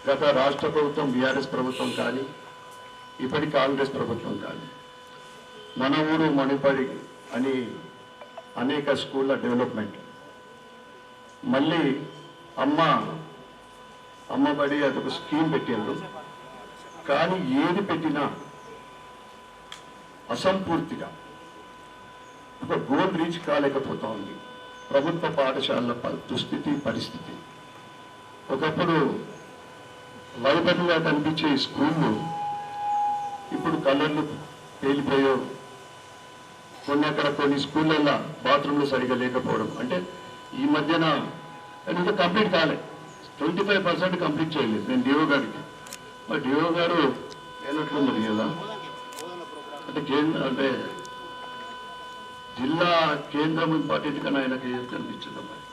Speaker 6: గత రాష్ట్ర ప్రభుత్వం బీఆర్ఎస్ ప్రభుత్వం కానీ ఇప్పటి కాంగ్రెస్ ప్రభుత్వం కానీ మన ఊరు మణిపడి అని అనేక స్కూళ్ళ డెవలప్మెంట్, మళ్ళీ అమ్మబడి అదొక స్కీమ్ పెట్టారు. కానీ ఏది పెట్టినా అసంపూర్తిగా ఒక గోల్ రీచ్ కాలేకపోతా ఉంది ప్రభుత్వ పాఠశాలల దుస్థితి పరిస్థితి. ఒకప్పుడు వైభవంగా కనిపించే స్కూళ్ళు ఇప్పుడు కలర్లు పేలిపోయో, కొన్ని స్కూళ్ళల్లో బాత్రూంలు సరిగా లేకపోవడం. అంటే ఈ మధ్యన ఇంకా కంప్లీట్ కాలే, 25% కంప్లీట్ చేయలేదు. నేను డిఓ గారికి, మరి డిఓ గారు ఏనట్లున్నది కదా, అంటే జిల్లా కేంద్రం ఇంపార్టెంట్ కన్నా ఆయనకి ఏం కనిపించింది మరి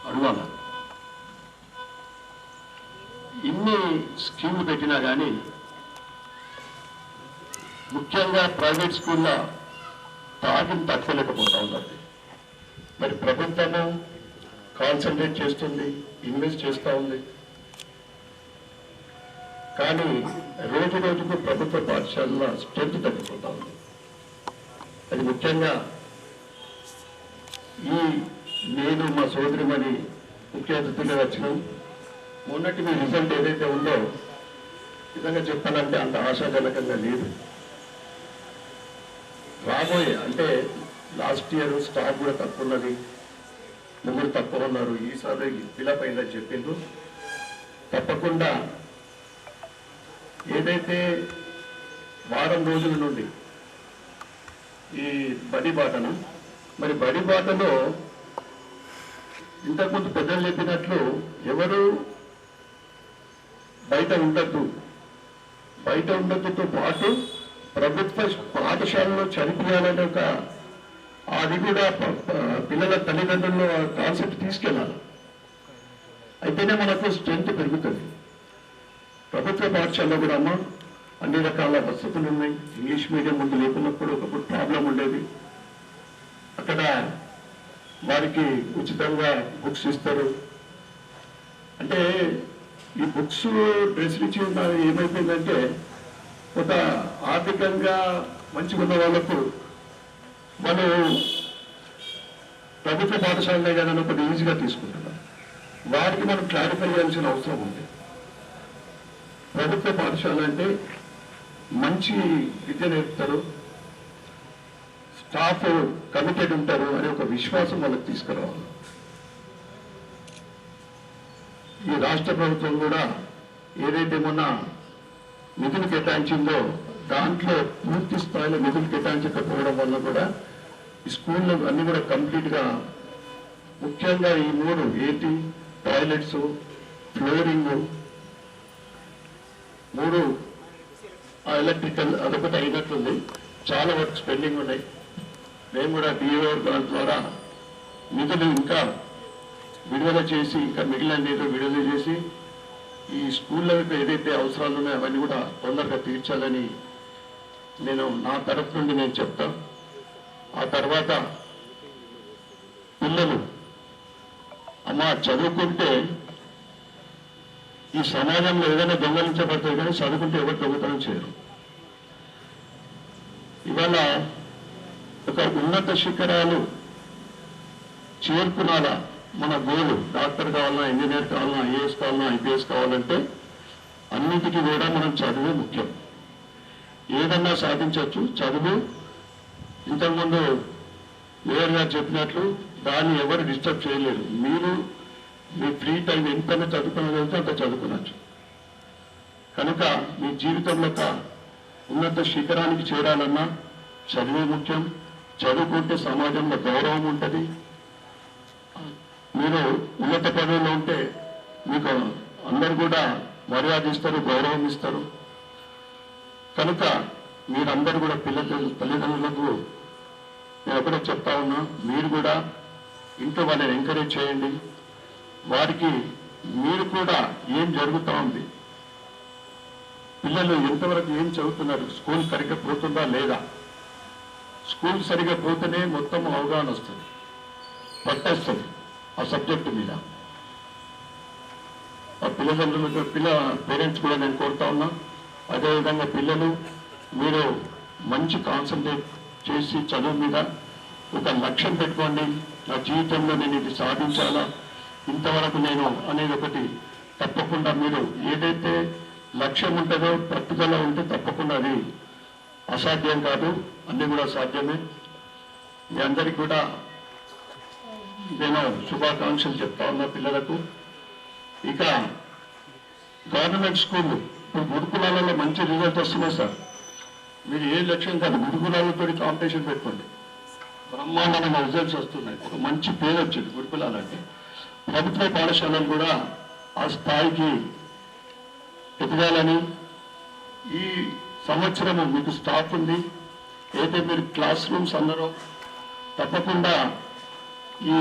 Speaker 6: అడగాల. ఇన్ని స్కీములు పెట్టినా కానీ ముఖ్యంగా ప్రైవేట్ స్కూల్లో తాగిని తట్టుకోలేకపోతా ఉన్నది. మరి ప్రభుత్వము కాన్సన్ట్రేట్ చేస్తుంది, ఇన్వెస్ట్ చేస్తూ ఉంది. కానీ రోజు రోజుకు ప్రభుత్వ పాఠశాలల స్ట్రెంత్ తగ్గిపోతా ఉంది. అది ముఖ్యంగా నేను మా సోదరిమణి ముఖ్య అతిథిగా వచ్చినాం. మొన్నటి మీ రిజల్ట్ ఏదైతే ఉందో నిజంగా చెప్పాలంటే అంత ఆశాజనకంగా లేదు. రాబోయే అంటే లాస్ట్ ఇయర్ స్టాఫ్ కూడా తక్కువ ఉన్నది, ముగ్గురు తక్కువ ఉన్నారు, ఈసారి ఫిలప్ అయిందని చెప్పిండ్రు. తప్పకుండా ఏదైతే వారం రోజుల నుండి ఈ బడి బాటన మరి బడి బాటలో ఇంతకుముందు పెద్దలు చెప్పినట్లు ఎవరు బయట ఉండద్దుతో పాటు ప్రభుత్వ పాఠశాలలో చనిపోయాలనే ఒక అది కూడా పిల్లల తల్లిదండ్రుల్లో కాన్సెప్ట్ తీసుకెళ్ళాలి. అయితేనే మనకు స్ట్రెంత్ పెరుగుతుంది. ప్రభుత్వ పాఠశాలలో కూడా అమ్మ అన్ని రకాల వసతులు ఉన్నాయి. ఇంగ్లీష్ మీడియం ముందు లేకున్నప్పుడు ఒకప్పుడు ప్రాబ్లం ఉండేది. అక్కడ వారికి ఉచితంగా బుక్స్ ఇస్తారు. అంటే ఈ బుక్స్ డ్రెస్ ఇచ్చి ఏమైపోయిందంటే ఒక ఆర్థికంగా మంచిగా ఉన్న వాళ్ళకు మనం ప్రభుత్వ పాఠశాలనే కదా ఒకటి ఈజీగా తీసుకుంటున్నాం. వారికి మనం క్లారిఫై చేయాల్సిన అవసరం ఉంది. ప్రభుత్వ పాఠశాల అంటే మంచి విద్య నేర్పుతారు, స్టాఫ్ కమిటెడ్ ఉంటారు అనే ఒక విశ్వాసం వాళ్ళకి తీసుకురావాలి. ఈ రాష్ట్ర ప్రభుత్వం కూడా ఏదైతే మొన్న నిధులు కేటాయించిందో దాంట్లో పూర్తి స్థాయిలో నిధులు కేటాయించకపోవడం వల్ల కూడా ఈ స్కూళ్ళు అన్ని కూడా కంప్లీట్గా ముఖ్యంగా ఈ 3 ఏంటి టాయిలెట్స్, ఫ్లోరింగ్, 3 ఎలక్ట్రికల్ అదొకటి అయినట్లుంది. చాలా వర్క్స్ పెండింగ్ ఉన్నాయి. మేము కూడా డిఓ ద్వారా నిధులు ఇంకా విడుదల చేసి ఇంకా మిగిలిన నిధులు విడుదల చేసి ఈ స్కూళ్ళకు ఏదైతే అవసరాలు ఉన్నాయో అవన్నీ కూడా తొందరగా తీర్చాలని నేను నా తరఫు నుండి నేను చెప్తాను. ఆ తర్వాత పిల్లలు అమ్మ చదువుకుంటే ఈ సమాజంలో ఏదైనా దొంగలించబడతాయి కానీ చదువుకుంటే ఎవరు దొంగతనం చేయరు. ఇవాళ ఒక ఉన్నత శిఖరాలు చేరుకునాలా మన గోలు. డాక్టర్ కావాలన్నా, ఇంజనీర్ కావాలన్నా, ఐఏఎస్ కావాలన్నా, ఐపీఎస్ కావాలంటే అన్నిటికీ కూడా మనం చదువు ముఖ్యం. ఏదన్నా సాధించవచ్చు. చదువు ఇంతకుముందు మేయర్ గారు చెప్పినట్లు దాన్ని ఎవరు డిస్టర్బ్ చేయలేరు. మీరు మీ ఫ్రీ టైం ఎంతైనా చదువుకునేది అంత చదువుకోవచ్చు. కనుక మీ జీవితంలో ఒక ఉన్నత శిఖరానికి చేరాలన్నా చదువే ముఖ్యం. చదువుకుంటే సమాజంలో గౌరవం ఉంటుంది. మీరు ఉన్నత పదవిలో ఉంటే మీకు అందరు కూడా మర్యాద ఇస్తారు, గౌరవం ఇస్తారు. కనుక మీరందరూ కూడా తల్లిదండ్రులకు నేను ఒకటే చెప్తా ఉన్నా, మీరు కూడా ఇంట్లో వాళ్ళని ఎంకరేజ్ చేయండి. వారికి మీరు కూడా ఏం జరుగుతూ ఉంది, పిల్లలు ఎంతవరకు ఏం చదువుతున్నారు, స్కూల్ సరిగ్గా పోతుందా లేదా. స్కూల్ సరిగ్గా పోతేనే మొత్తం అవగాహన వస్తుంది, పట్టేస్తుంది ఆ సబ్జెక్టు మీద. ఆ పిల్లలందరూ పేరెంట్స్ కూడా నేను కోరుతా ఉన్నా. అదేవిధంగా పిల్లలు మీరు మంచి కాన్సన్ట్రేట్ చేసి చదువు మీద ఒక లక్ష్యం పెట్టుకోండి. నా జీవితంలో నేను ఇది సాధించాలా, ఇంతవరకు నేను అనేది ఒకటి తప్పకుండా మీరు ఏదైతే లక్ష్యం ఉంటుందో పట్టుదల ఉంటే తప్పకుండా అది అసాధ్యం కాదు, అన్నీ కూడా సాధ్యమే. మీ అందరికీ కూడా నేను శుభాకాంక్షలు చెప్తా ఉన్నా పిల్లలకు. ఇక గవర్నమెంట్ స్కూళ్ళు ఇప్పుడు గురుకులాలలో మంచి రిజల్ట్ వస్తున్నాయి సార్. మీరు ఏ లక్ష్యం కాదు, గురుకులాలతో కాంపిటీషన్ పెట్టుకోండి, బ్రహ్మాండమైన రిజల్ట్స్ వస్తున్నాయి. ఒక మంచి పేరు వచ్చింది గురుకులాలంటే. ప్రభుత్వ పాఠశాలలు కూడా ఆ స్థాయికి ఎదగాలని. ఈ సంవత్సరము మీకు స్టాఫ్ ఉంది, అయితే మీరు క్లాస్ రూమ్స్ అందరూ తప్పకుండా ఈ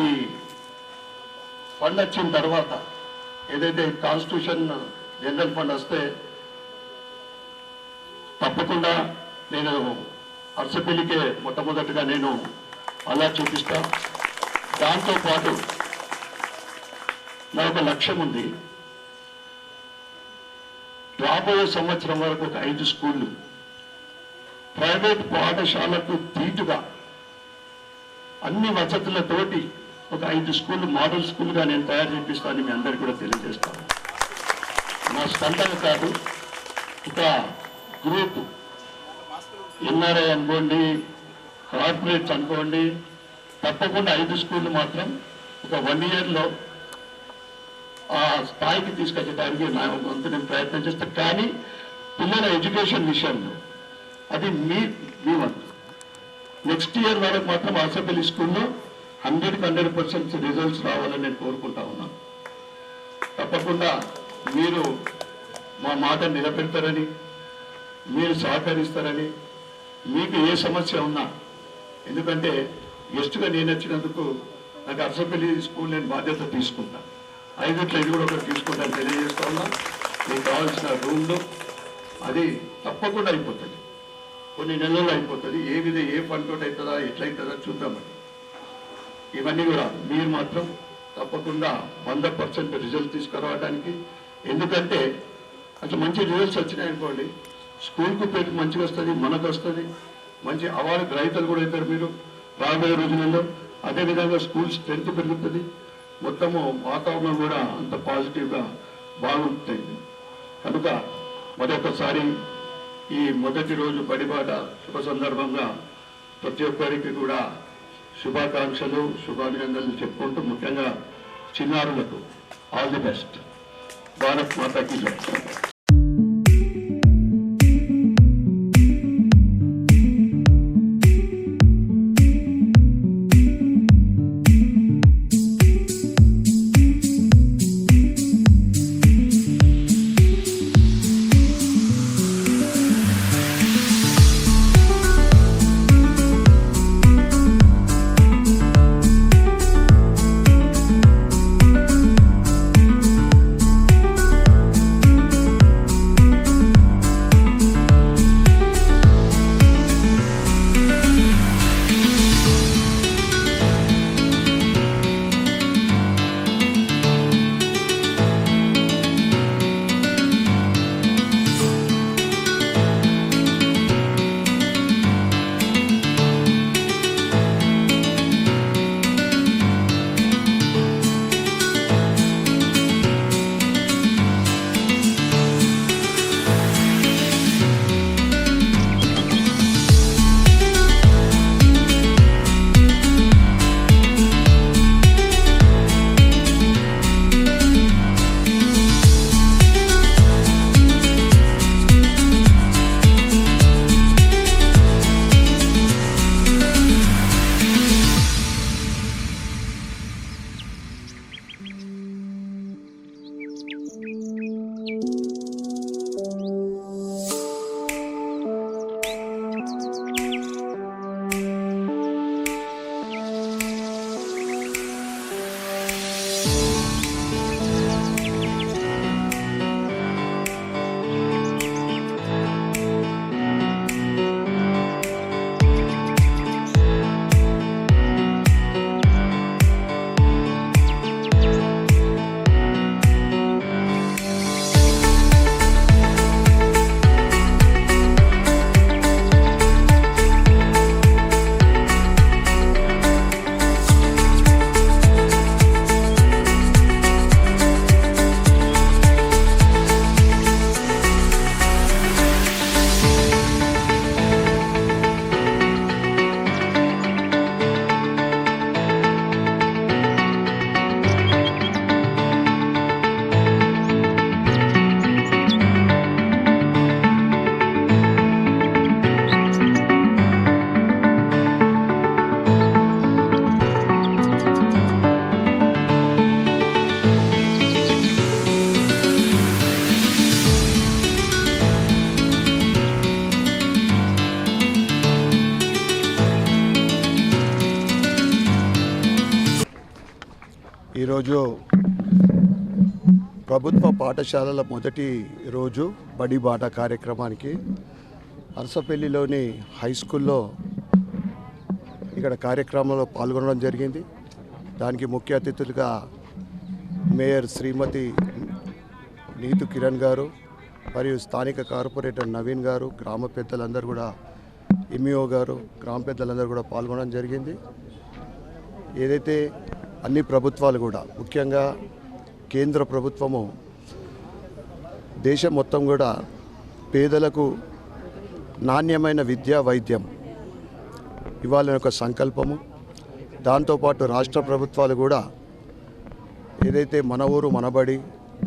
Speaker 6: ఫండ్ వచ్చిన తర్వాత ఏదైతే కాన్స్టిట్యూషన్ జనరల్ ఫండ్ వస్తే తప్పకుండా నేను అర్సపల్లికే మొట్టమొదటిగా నేను అలా చూపిస్తా. దాంతోపాటు నా ఒక లక్ష్యం ఉంది. రాబోయే సంవత్సరం వరకు ఒక 5 స్కూళ్ళు ప్రైవేట్ పాఠశాలకు ధీటుగా అన్ని వసతులతోటి ఒక 5 స్కూళ్ళు మోడల్ స్కూల్గా నేను తయారు చేపిస్తానని మీ అందరికీ కూడా తెలియజేస్తాను. నా స్పందన కాదు, ఒక గ్రూప్ ఎన్ఆర్ఐ అనుకోండి, కార్పొరేట్స్ అనుకోండి, తప్పకుండా 5 స్కూళ్ళు మాత్రం ఒక 1 ఇయర్లో ఆ స్థాయికి తీసుకొచ్చడానికి నా వంతు నేను ప్రయత్నం చేస్తాను. కానీ పిల్లల ఎడ్యుకేషన్ విషయంలో అది మీ వంతు. నెక్స్ట్ ఇయర్ వరకు మాత్రం ఆసపల్లి స్కూల్లో 100% రిజల్ట్స్ రావాలని నేను కోరుకుంటా ఉన్నాను. తప్పకుండా మీరు మా మాట నిలబెడతారని, మీరు సహకరిస్తారని, మీకు ఏ సమస్య ఉన్నా, ఎందుకంటే గెస్ట్గా నేను వచ్చినందుకు నాకు అరసపల్లి స్కూల్ నేను బాధ్యత తీసుకుంటాను. 5 ఇది కూడా ఒకటి తీసుకుంటాను తెలియజేస్తా ఉన్నా. మీకు కావాల్సిన రూమ్లు అది తప్పకుండా అయిపోతుంది, కొన్ని నెలల్లో అయిపోతుంది. ఏ ఫండ్ తోటి అవుతుందా, ఎట్లయితుందా చూద్దామని. ఇవన్నీ కూడా మీరు మాత్రం తప్పకుండా 100% రిజల్ట్ తీసుకురావడానికి, ఎందుకంటే అట్లా మంచి రిజల్ట్స్ వచ్చినాయనుకోండి, స్కూల్కు పేరు మంచిగా వస్తుంది, మనకు వస్తుంది, మంచి అవార్డు గ్రహీతలు కూడా అవుతారు మీరు రాబోయే రోజులలో. అదేవిధంగా స్కూల్ స్ట్రెంత్ పెరుగుతుంది, మొత్తము వాతావరణం కూడా అంత పాజిటివ్గా బాగుంటుంది. కనుక మరొకసారి ఈ మొదటి రోజు బడిబాట శుభ సందర్భంగా ప్రతి ఒక్కరికి కూడా శుభాకాంక్షలు, శుభాభినందనలు చెప్పుకుంటూ, ముఖ్యంగా చిన్నారులకు ఆల్ ది బెస్ట్. భారత్ మాతాకి జై.
Speaker 7: ఈరోజు ప్రభుత్వ పాఠశాలల మొదటి రోజు బడి బాట కార్యక్రమానికి అరసపల్లిలోని హై స్కూల్లో ఇక్కడ కార్యక్రమంలో పాల్గొనడం జరిగింది. దానికి ముఖ్య అతిథులుగా మేయర్ శ్రీమతి నీతు కిరణ్ గారు మరియు స్థానిక కార్పొరేటర్ నవీన్ గారు, గ్రామ పెద్దలందరూ కూడా, ఎంఈఓ గారు, గ్రామ పెద్దలందరూ కూడా పాల్గొనడం జరిగింది. ఏదైతే అన్ని ప్రభుత్వాలు కూడా, ముఖ్యంగా కేంద్ర ప్రభుత్వము దేశం మొత్తం కూడా పేదలకు నాణ్యమైన విద్యా వైద్యం ఇవ్వాలని ఒక సంకల్పము. దాంతోపాటు రాష్ట్ర ప్రభుత్వాలు కూడా ఏదైతే మన ఊరు మనబడి,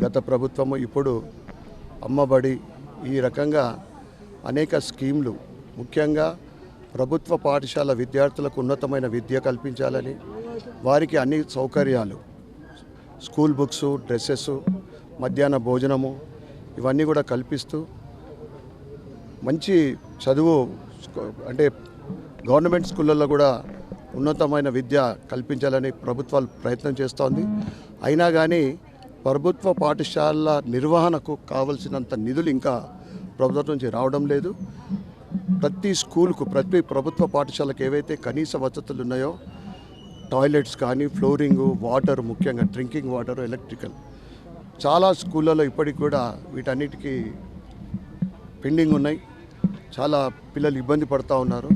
Speaker 7: గత ప్రభుత్వము ఇప్పుడు అమ్మబడి, ఈ రకంగా అనేక స్కీమ్లు, ముఖ్యంగా ప్రభుత్వ పాఠశాల విద్యార్థులకు ఉన్నతమైన విద్య కల్పించాలని, వారికి అన్ని సౌకర్యాలు, స్కూల్ బుక్స్, డ్రెస్సెస్, మధ్యాహ్న భోజనము ఇవన్నీ కూడా కల్పిస్తూ మంచి చదువు, అంటే గవర్నమెంట్ స్కూళ్ళల్లో కూడా ఉన్నతమైన విద్య కల్పించాలని ప్రభుత్వాలు ప్రయత్నం చేస్తోంది. అయినా కానీ ప్రభుత్వ పాఠశాలల నిర్వహణకు కావలసినంత నిధులు ఇంకా ప్రభుత్వం నుంచి రావడం లేదు. ప్రతి స్కూల్కు, ప్రతి ప్రభుత్వ పాఠశాలకు ఏవైతే కనీస వసతులు ఉన్నాయో, టాయిలెట్స్ కానీ, ఫ్లోరింగు, వాటర్, ముఖ్యంగా డ్రింకింగ్ వాటర్, ఎలక్ట్రికల్, చాలా స్కూళ్ళలో ఇప్పటికి కూడా వీటన్నిటికీ పెండింగ్ ఉన్నాయి. చాలా పిల్లలు ఇబ్బంది పడుతూ ఉన్నారు.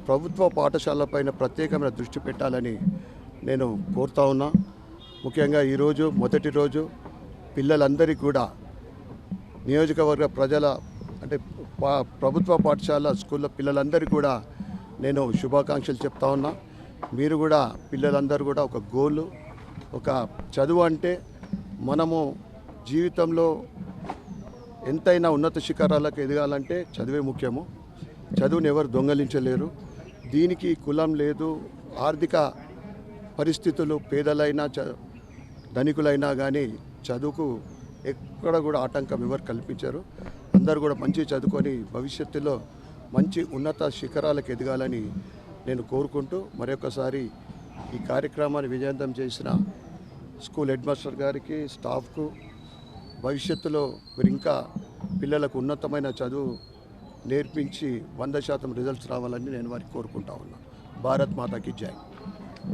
Speaker 7: ప్రభుత్వ పాఠశాలపైన ప్రత్యేకమైన దృష్టి పెట్టాలని నేను కోరుతా ఉన్నా. ముఖ్యంగా ఈరోజు మొదటి రోజు పిల్లలందరికీ కూడా, నియోజకవర్గ ప్రజల, అంటే ప్రభుత్వ పాఠశాల స్కూళ్ళ పిల్లలందరికీ కూడా నేను శుభాకాంక్షలు చెప్తా ఉన్నా. మీరు కూడా, పిల్లలందరూ కూడా ఒక గోలు, ఒక చదువు అంటే మనము జీవితంలో ఎంతైనా ఉన్నత శిఖరాలకు ఎదగాలంటే చదువే ముఖ్యము. చదువుని ఎవరు దొంగలించలేరు. దీనికి కులం లేదు, ఆర్థిక పరిస్థితులు, పేదలైనా ధనికులైనా కానీ చదువుకు ఎక్కడ కూడా ఆటంకం ఎవరు కల్పించారు. అందరూ కూడా మంచి చదువుకొని భవిష్యత్తులో మంచి ఉన్నత శిఖరాలకు ఎదగాలని నేను కోరుకుంటూ, మరొకసారి ఈ కార్యక్రమాన్ని విజయవంతం చేసిన స్కూల్ హెడ్ మాస్టర్ గారికి, స్టాఫ్కు, భవిష్యత్తులో మీరు ఇంకా పిల్లలకు ఉన్నతమైన చదువు నేర్పించి 100% రిజల్ట్స్ రావాలని నేను వారికి కోరుకుంటా ఉన్నాను. భారత్ మాతాకి జై.